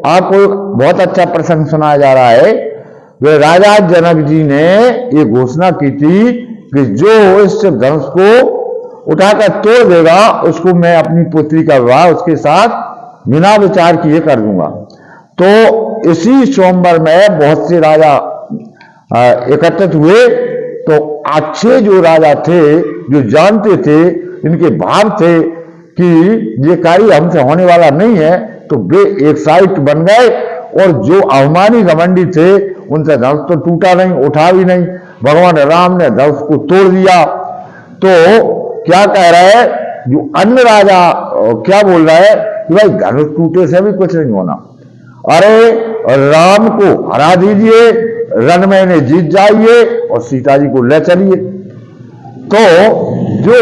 आपको बहुत अच्छा प्रसंग सुनाया जा रहा है। वे राजा जनक जी ने ये घोषणा की थी कि जो इस धनुष को उठाकर तोड़ देगा उसको मैं अपनी पुत्री का विवाह उसके साथ बिना विचार किए कर दूंगा। तो इसी सोमवार में बहुत से राजा एकत्रित हुए। तो अच्छे जो राजा थे, जो जानते थे, इनके भाव थे कि ये कार्य हमसे होने वाला नहीं है, तो वे एक साइड बन गए। और जो अवमानी घमंडी थे उनसे धनुष तो टूटा नहीं, उठा भी नहीं। भगवान राम ने धनुष को तोड़ दिया। तो क्या कह रहा है जो अन्य राजा, क्या बोल रहा है कि भाई धनुष टूटे से भी कुछ नहीं होना, अरे राम को हरा दीजिए, रण में इन्हें जीत जाइए और सीता जी को ले चलिए। तो जो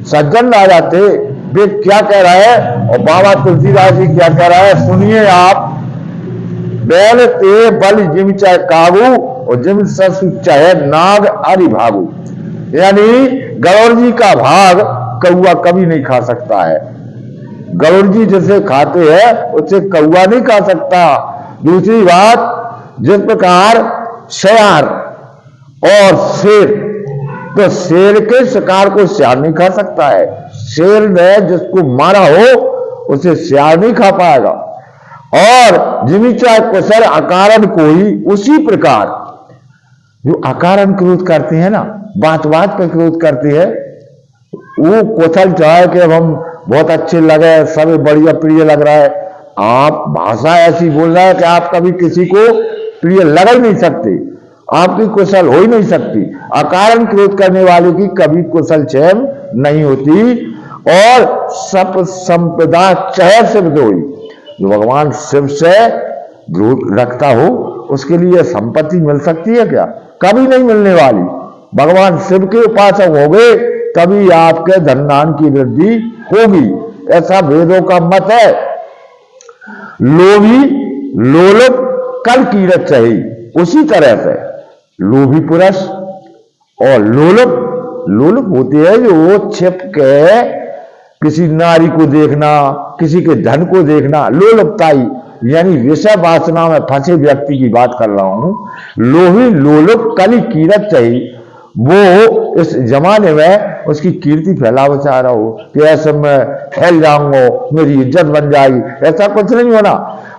सज्जन राजा थे वे क्या कह रहा है, और बाबा तुलसीदास जी क्या कह रहा है, सुनिए आप। बैल ते बल जिम चाहे काबू और जिम ससु चाहे नाग अरि भागू। यानी गरुड़ जी का भाग कौआ कभी नहीं खा सकता है। गरुड़ जी जिसे खाते हैं उसे कौआ नहीं खा सकता। दूसरी बात, जिस प्रकार शेर और शेर, तो शेर के शिकार को सियार नहीं खा सकता है। शेर ने जिसको मारा हो उसे सियार नहीं खा पाएगा। और जिमी चाहे कुशल अकारण कोई, उसी प्रकार जो अकारण क्रोध करते हैं ना, बात बात पर क्रोध करते हैं, वो कुशल चाहे कि अब हम बहुत अच्छे लगे, सब बढ़िया प्रिय लग रहा है। आप भाषा ऐसी बोल रहा है कि आप कभी किसी को प्रिय लग ही नहीं सकते, आपकी कुशल हो ही नहीं सकती। अकारण क्रोध करने वाले की कभी कुशल चैन नहीं होती। और सप संपदा चह शिव दोई, जो भगवान शिव से क्रोध रखता हो उसके लिए संपत्ति मिल सकती है क्या? कभी नहीं मिलने वाली। भगवान शिव के उपासक हो गए तभी आपके धन दान की वृद्धि होगी, ऐसा वेदों का मत है। लोभी लोलुप कल कीरत चाहिए, उसी तरह से लोभी पुरुष और लोलुप होते हैं जो छिप के किसी नारी को देखना, किसी के धन को देखना, लोलुपताई यानी विषय वासना में फंसे व्यक्ति की बात कर रहा हूं। लोभी लोलुप कली कीरत चाहिए, वो इस जमाने में उसकी कीर्ति फैलावा चाह रहा हो कि ऐसे मैं फैल जाऊंगा, मेरी इज्जत बन जाएगी, ऐसा कुछ नहीं होना।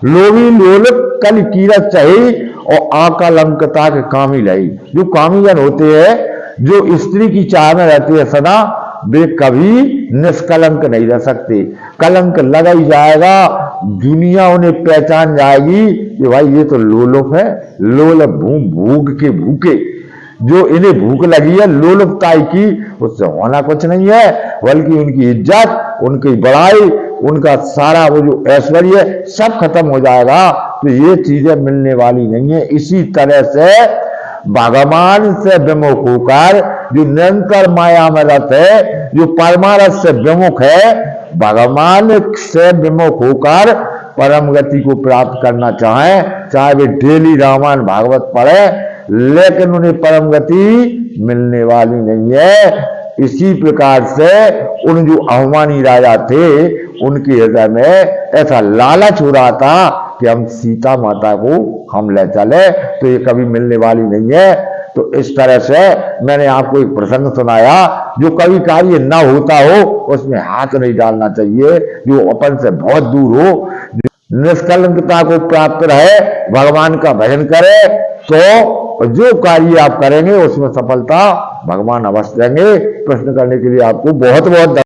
लोभी लोलुप कल कीरत चाहिए और आकलंकता के कामी लाई। जो कामीजन होते हैं, जो स्त्री की चाह में रहते हैं सदा, वे कभी निष्कलंक नहीं रह सकते। कलंक लगा ही जाएगा, दुनिया उन्हें पहचान जाएगी कि भाई ये तो लोलुप है, लोलुप भूख के भूखे, जो इन्हें भूख लगी है लोलुपताई की, उससे होना कुछ नहीं है, बल्कि उनकी इज्जत, उनकी बड़ाई, उनका सारा वो जो ऐश्वर्य सब खत्म हो जाएगा। तो ये चीजें मिलने वाली नहीं है। इसी तरह से भगवान से विमुख होकर जो निरंतर माया में रत है, जो परमारथ से विमुख है, भगवान से विमुख होकर परम गति को प्राप्त करना चाहे वे डेली रामायण भागवत पढ़े, लेकिन उन्हें परम गति मिलने वाली नहीं है। इसी प्रकार से उन जो अवमानी राजा थे उनके हृदय में ऐसा लालच हो रहा था कि हम सीता माता को हम ले चले, तो ये कभी मिलने वाली नहीं है। तो इस तरह से मैंने आपको एक प्रसंग सुनाया। जो कभी कार्य न होता हो उसमें हाथ नहीं डालना चाहिए, जो अपन से बहुत दूर हो, निष्कलंकता को प्राप्त रहे, भगवान का भजन करे, तो जो कार्य आप करेंगे उसमें सफलता भगवान अवश्य देंगे। प्रश्न करने के लिए आपको बहुत बहुत